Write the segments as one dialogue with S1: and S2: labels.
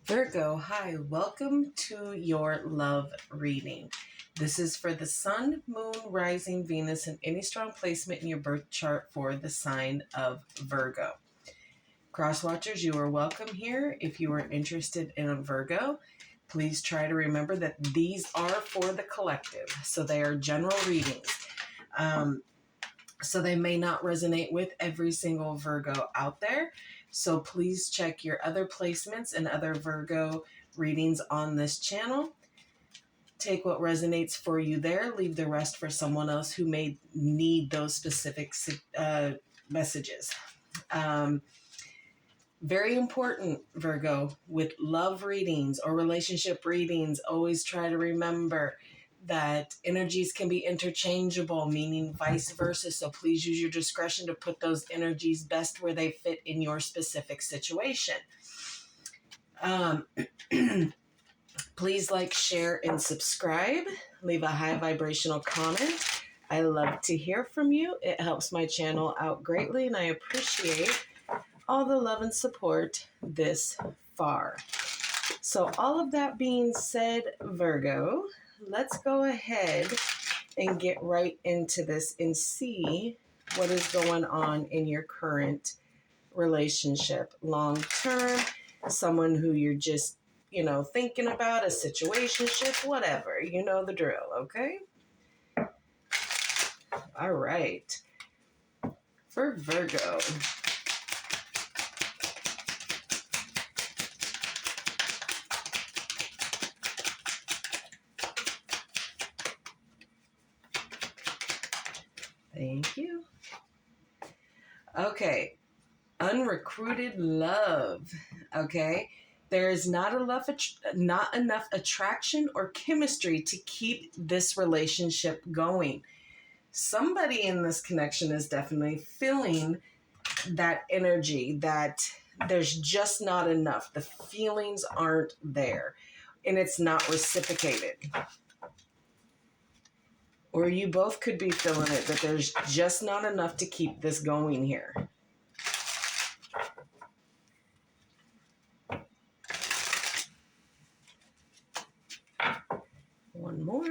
S1: Virgo, hi, welcome to your love reading. This is for the Sun, Moon, Rising, Venus, and any strong placement in your birth chart for the sign of Virgo. Crosswatchers, you are welcome here. If you are interested in a Virgo, please try to remember that these are for the collective. So they are general readings. So they may not resonate with every single Virgo out there. So please check your other placements and other Virgo readings on this channel. Take what resonates for you there. Leave the rest for someone else who may need those specific messages. Very important, Virgo, with love readings or relationship readings, always try to remember that energies can be interchangeable, meaning vice versa. So please use your discretion to put those energies best where they fit in your specific situation. Please like, share, and subscribe. Leave a high vibrational comment. I love to hear from you. It helps my channel out greatly, and I appreciate all the love and support this far. So all of that being said, Virgo, let's go ahead and get right into this and see what is going on in your current relationship. Long term, someone who you're just, thinking about, a situationship, whatever. You know the drill, okay? All right. For Virgo. Thank you. Okay. Unrecruited love. Okay. There is not enough attraction or chemistry to keep this relationship going. Somebody in this connection is definitely feeling that energy, that there's just not enough. The feelings aren't there, and it's not reciprocated. Or you both could be feeling it, that there's just not enough to keep this going here. One more.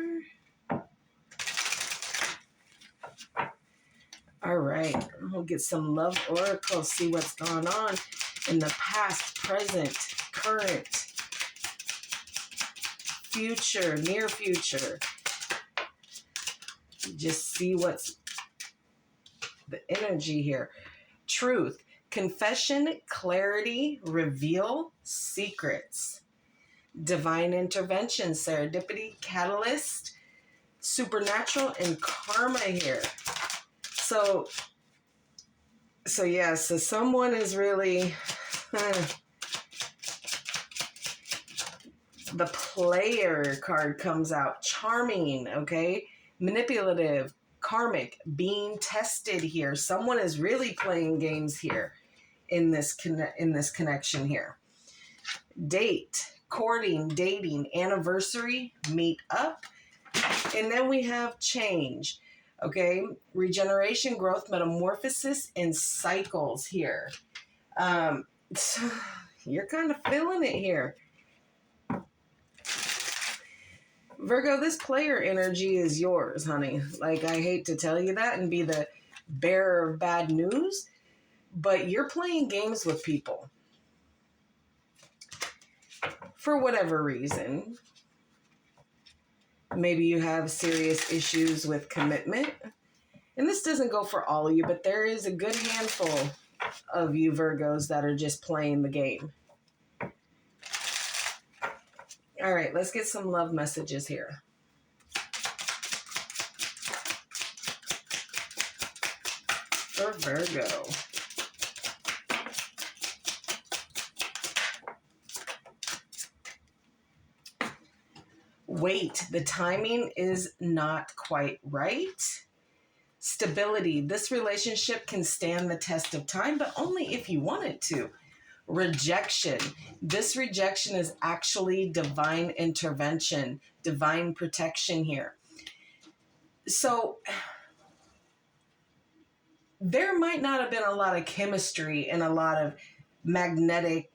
S1: All right, we'll get some love oracle, see what's going on in the past, present, current, future, near future. Just see what's the energy here. Truth, confession, clarity, reveal, secrets. Divine intervention, serendipity, catalyst, supernatural, and karma here. So someone is really the player card comes out. Charming, okay? Manipulative, karmic, being tested here. Someone is really playing games here in this connection here. Date, courting, dating, anniversary, meet up. And then we have change. Okay, regeneration, growth, metamorphosis, and cycles here. So you're kind of feeling it here. Virgo, this player energy is yours, honey. Like, I hate to tell you that and be the bearer of bad news, but you're playing games with people. For whatever reason. Maybe you have serious issues with commitment. And this doesn't go for all of you, but there is a good handful of you Virgos that are just playing the game. All right, let's get some love messages here. For Virgo. Wait, the timing is not quite right. Stability, this relationship can stand the test of time, but only if you want it to. Rejection, this rejection is actually divine intervention, divine protection here. So there might not have been a lot of chemistry and a lot of magnetic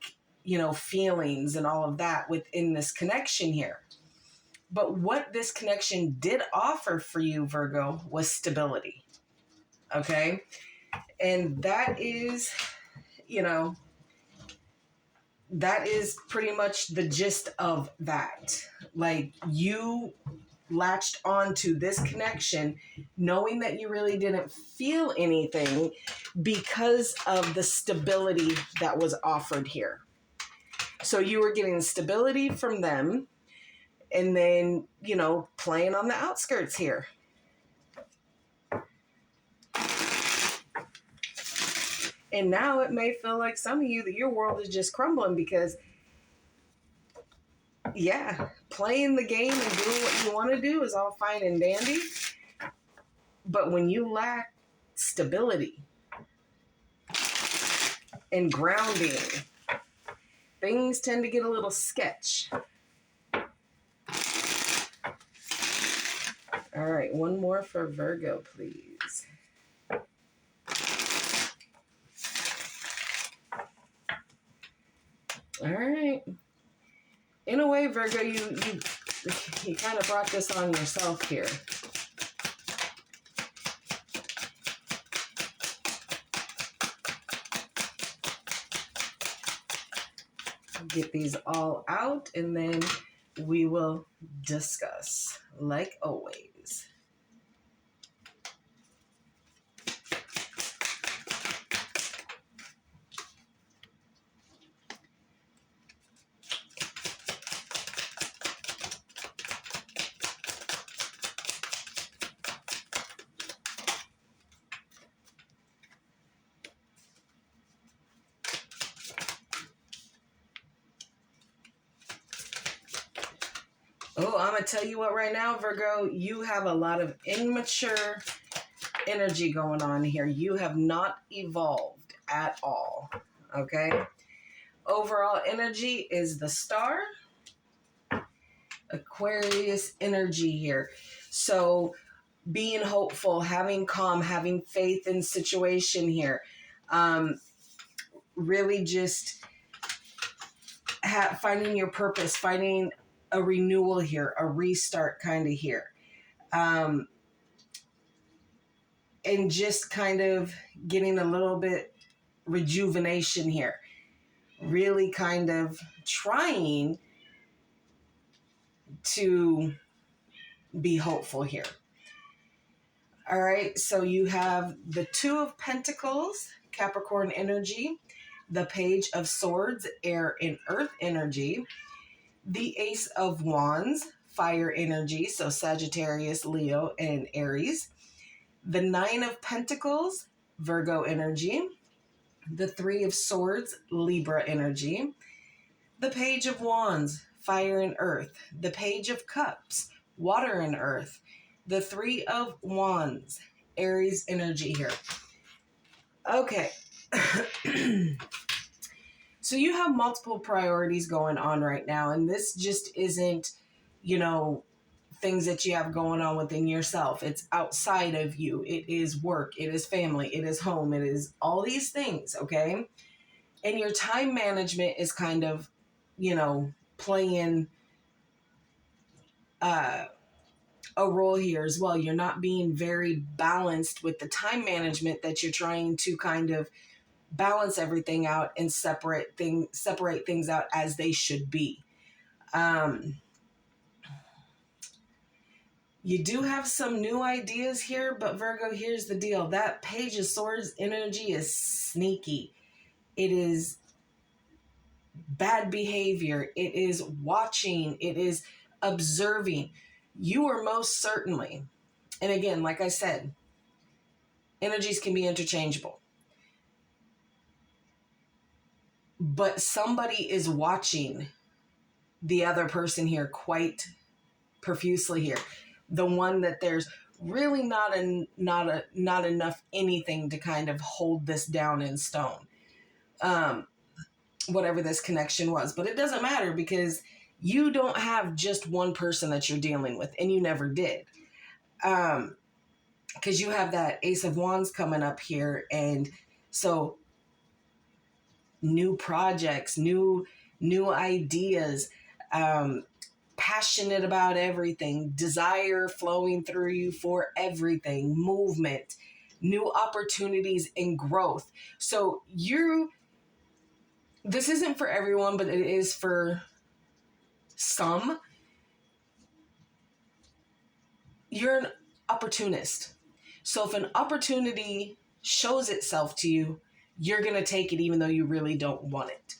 S1: feelings and all of that within this connection here. But what this connection did offer for you, Virgo, was stability. Okay? And that is, that is pretty much the gist of that. Like, you latched onto this connection knowing that you really didn't feel anything because of the stability that was offered here. So you were getting stability from them, and then, playing on the outskirts here. And now it may feel like some of you that your world is just crumbling because, playing the game and doing what you want to do is all fine and dandy. But when you lack stability and grounding, things tend to get a little sketch. All right, one more for Virgo, please. All right. In a way, Virgo, you kind of brought this on yourself here. Get these all out, and then we will discuss, like always. Oh, I'm going to tell you what right now, Virgo, you have a lot of immature energy going on here. You have not evolved at all, okay? Overall energy is the Star, Aquarius energy here. So being hopeful, having calm, having faith in situation here. Really just finding your purpose, finding a renewal here, a restart kind of here. And just kind of getting a little bit rejuvenation here. Really kind of trying to be hopeful here. All right, so you have the Two of Pentacles, Capricorn energy, the Page of Swords, air and earth energy, the Ace of Wands, fire energy, so Sagittarius, Leo, and Aries, the Nine of Pentacles, Virgo energy, the Three of Swords, Libra energy, the Page of Wands, fire and earth, the Page of Cups, water and earth, the Three of Wands, Aries energy here. Okay. So you have multiple priorities going on right now, and this just isn't, things that you have going on within yourself. It's outside of you. It is work. It is family. It is home. It is all these things, okay? And your time management is kind of, playing a role here as well. You're not being very balanced with the time management that you're trying to kind of balance everything out and separate things out as they should be. You do have some new ideas here, but Virgo, here's the deal. That Page of Swords energy is sneaky. It is bad behavior. It is watching. It is observing. You are most certainly, and again, like I said, energies can be interchangeable. But somebody is watching the other person here quite profusely here. The one that there's really not enough anything to kind of hold this down in stone. Whatever this connection was. But it doesn't matter because you don't have just one person that you're dealing with, and you never did. Because you have that Ace of Wands coming up here, and so new projects, new ideas, passionate about everything, desire flowing through you for everything, movement, new opportunities and growth. So this isn't for everyone, but it is for some. You're an opportunist. So if an opportunity shows itself to you, you're going to take it even though you really don't want it.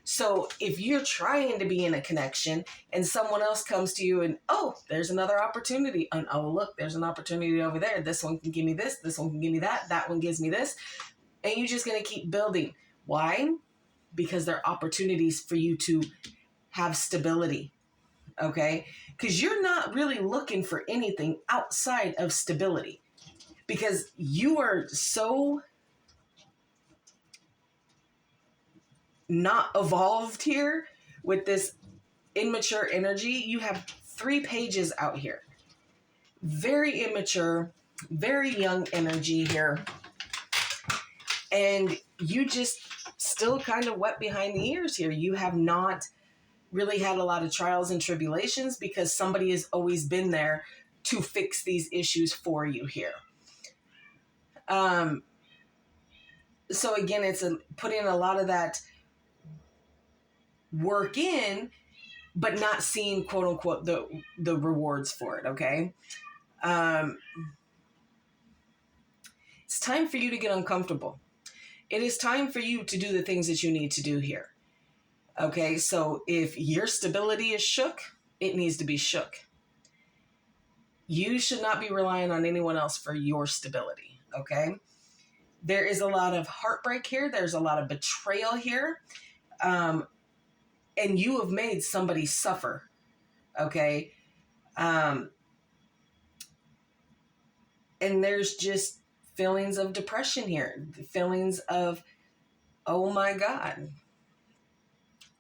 S1: So if you're trying to be in a connection and someone else comes to you and, oh, there's another opportunity. And oh, look, there's an opportunity over there. This one can give me this. This one can give me that. That one gives me this. And you're just going to keep building. Why? Because there are opportunities for you to have stability. Okay? Because you're not really looking for anything outside of stability. Because you are so not evolved here with this immature energy. You have 3 pages out here. Very immature, very young energy here. And you just still kind of wet behind the ears here. You have not really had a lot of trials and tribulations because somebody has always been there to fix these issues for you here. So again, it's putting a lot of that work in, but not seeing, quote unquote, the rewards for it. Okay. It's time for you to get uncomfortable. It is time for you to do the things that you need to do here. Okay. So if your stability is shook, it needs to be shook. You should not be relying on anyone else for your stability. Okay. There is a lot of heartbreak here. There's a lot of betrayal here. And you have made somebody suffer. Okay. And there's just feelings of depression here. Feelings of, oh my God.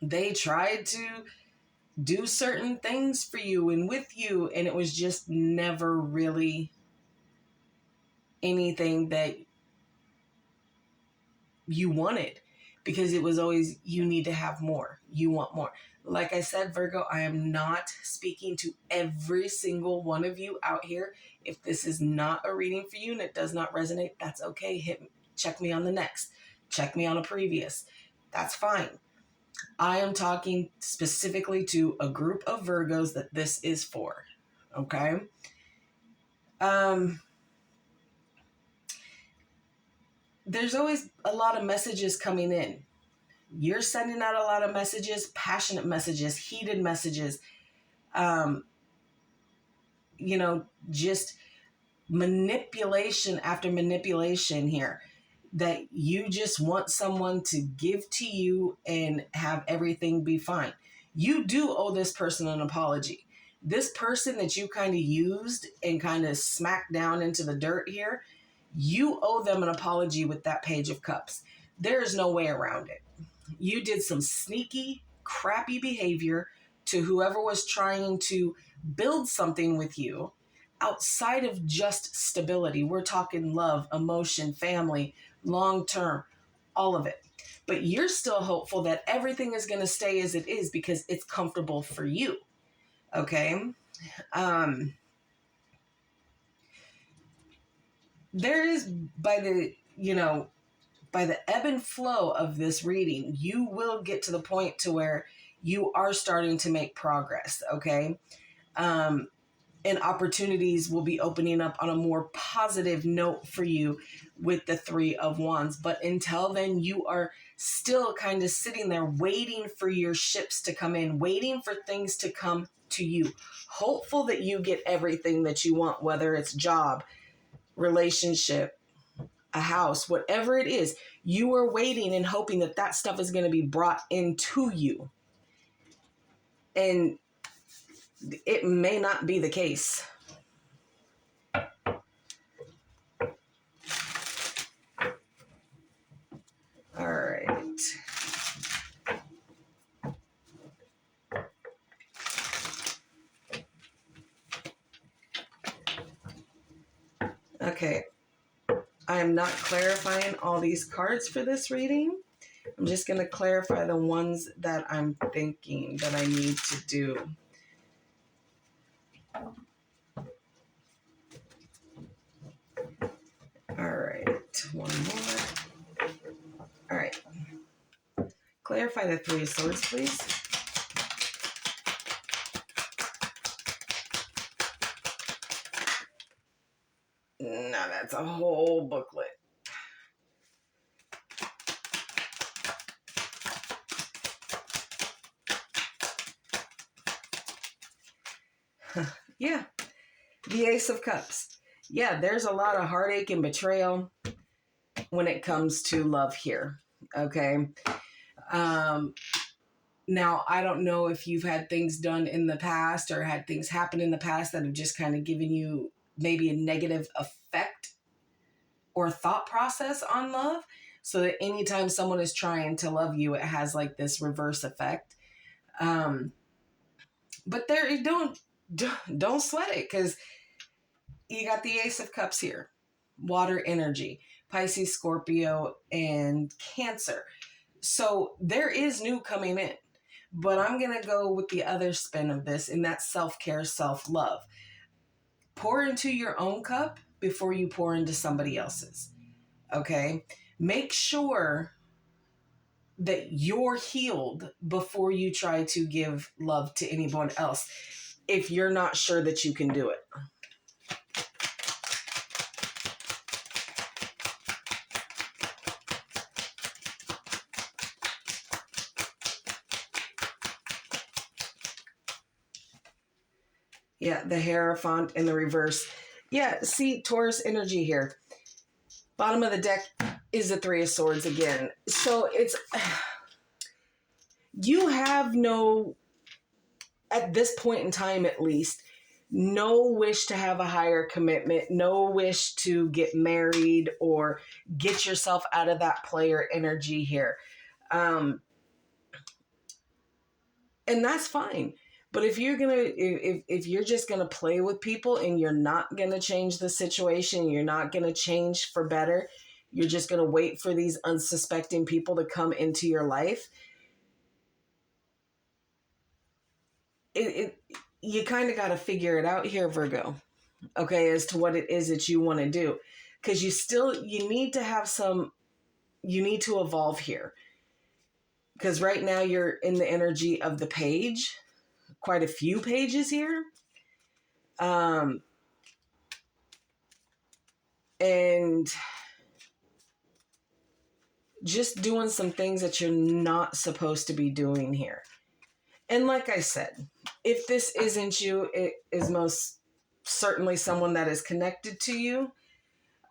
S1: They tried to do certain things for you and with you, and it was just never really anything that you wanted, because it was always, you need to have more. You want more. Like I said, Virgo, I am not speaking to every single one of you out here. If this is not a reading for you and it does not resonate, that's okay. Check me on the next. Check me on a previous. That's fine. I am talking specifically to a group of Virgos that this is for. Okay? There's always a lot of messages coming in. You're sending out a lot of messages, passionate messages, heated messages, just manipulation after manipulation here, that you just want someone to give to you and have everything be fine. You do owe this person an apology. This person that you kind of used and kind of smacked down into the dirt here, you owe them an apology with that Page of Cups. There is no way around it. You did some sneaky, crappy behavior to whoever was trying to build something with you outside of just stability. We're talking love, emotion, family, long-term, all of it. But you're still hopeful that everything is going to stay as it is because it's comfortable for you. Okay? There is, by the ebb and flow of this reading, you will get to the point to where you are starting to make progress, okay? And opportunities will be opening up on a more positive note for you with the 3 of Wands. But until then, you are still kind of sitting there waiting for your ships to come in, waiting for things to come to you, hopeful that you get everything that you want, whether it's job, relationship, a house, whatever it is. You are waiting and hoping that that stuff is going to be brought into you. And it may not be the case. All right. Okay. I am not clarifying all these cards for this reading I'm just going to clarify the ones that I'm thinking that I need to do. All right, one more. All right. Clarify the Three of Swords, please. No, that's a whole booklet. Yeah, the Ace of Cups. Yeah, there's a lot of heartache and betrayal when it comes to love here. Okay. Now, I don't know if you've had things done in the past or had things happen in the past that have just kind of given you maybe a negative effect or thought process on love. So that anytime someone is trying to love you, it has like this reverse effect. But there, don't sweat it, because you got the Ace of Cups here, water energy, Pisces, Scorpio, and Cancer. So there is new coming in, but I'm going to go with the other spin of this, and that's self-care, self-love. Pour into your own cup before you pour into somebody else's. Okay? Make sure that you're healed before you try to give love to anyone else, if you're not sure that you can do it. Yeah, the Hierophant in the reverse. Yeah, see, Taurus energy here. Bottom of the deck is the Three of Swords again. So it's, you have no, at this point in time at least, no wish to have a higher commitment, no wish to get married or get yourself out of that player energy here. And that's fine. But if you're if you're just gonna play with people and you're not gonna change the situation, you're not gonna change for better, you're just gonna wait for these unsuspecting people to come into your life, you kind of got to figure it out here, Virgo. Okay, as to what it is that you want to do, because you need to have you need to evolve here. Because right now you're in the energy of the page, quite a few pages here. And just doing some things that you're not supposed to be doing here. And like I said, if this isn't you, it is most certainly someone that is connected to you.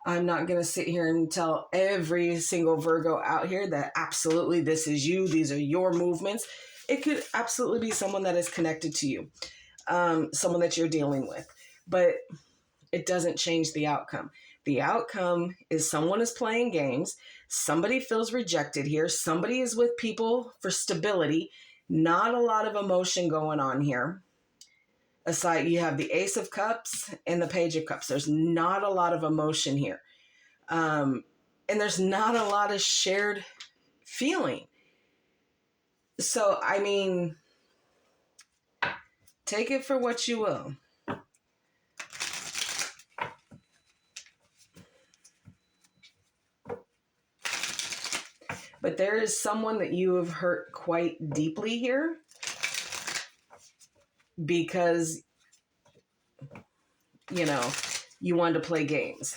S1: I'm not going to sit here and tell every single Virgo out here that absolutely this is you, these are your movements. It could absolutely be someone that is connected to you, someone that you're dealing with. But it doesn't change the outcome. The outcome is someone is playing games. Somebody feels rejected here. Somebody is with people for stability. Not a lot of emotion going on here. Aside, you have the Ace of Cups and the Page of Cups. There's not a lot of emotion here. And there's not a lot of shared feeling. So, I mean, take it for what you will. But there is someone that you have hurt quite deeply here because, you wanted to play games.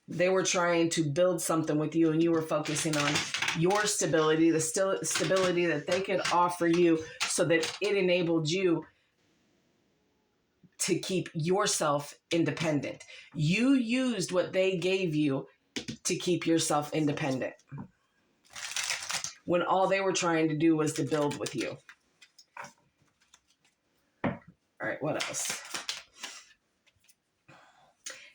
S1: They were trying to build something with you and you were focusing on your stability, the stability that they could offer you so that it enabled you to keep yourself independent. You used what they gave you to keep yourself independent, when all they were trying to do was to build with you. All right, what else?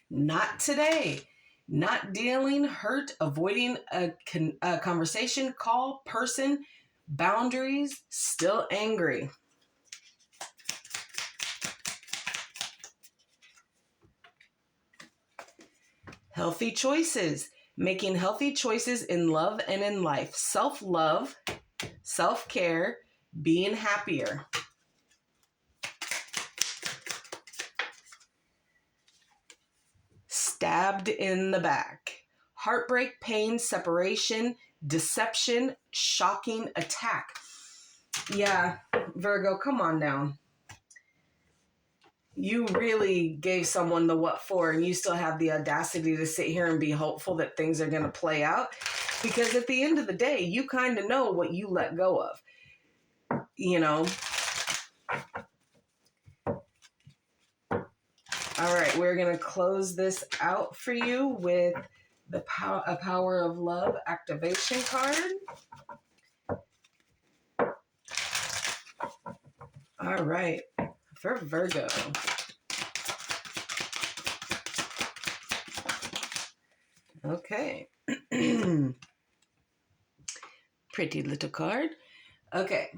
S1: Not today. Not dealing, hurt, avoiding a conversation, call, person, boundaries, still angry. Healthy choices. Making healthy choices in love and in life. Self-love, self-care, being happier. Stabbed in the back. Heartbreak, pain, separation, deception, shocking attack. Yeah, Virgo, come on down. You really gave someone the what for, and you still have the audacity to sit here and be hopeful that things are going to play out. Because at the end of the day, you kind of know what you let go of. You know? All right, we're going to close this out for you with the a Power of Love activation card. All right, for Virgo. Okay. Pretty little card. Okay.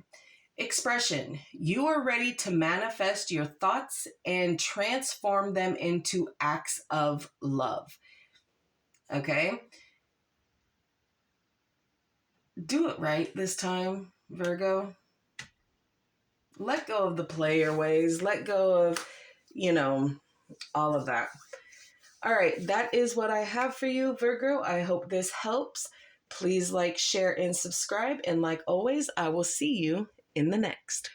S1: Expression. You are ready to manifest your thoughts and transform them into acts of love. Okay? Do it right this time, Virgo. Let go of the player ways. Let go of, all of that. All right, that is what I have for you, Virgo. I hope this helps. Please like, share, and subscribe. And like always, I will see you in the next.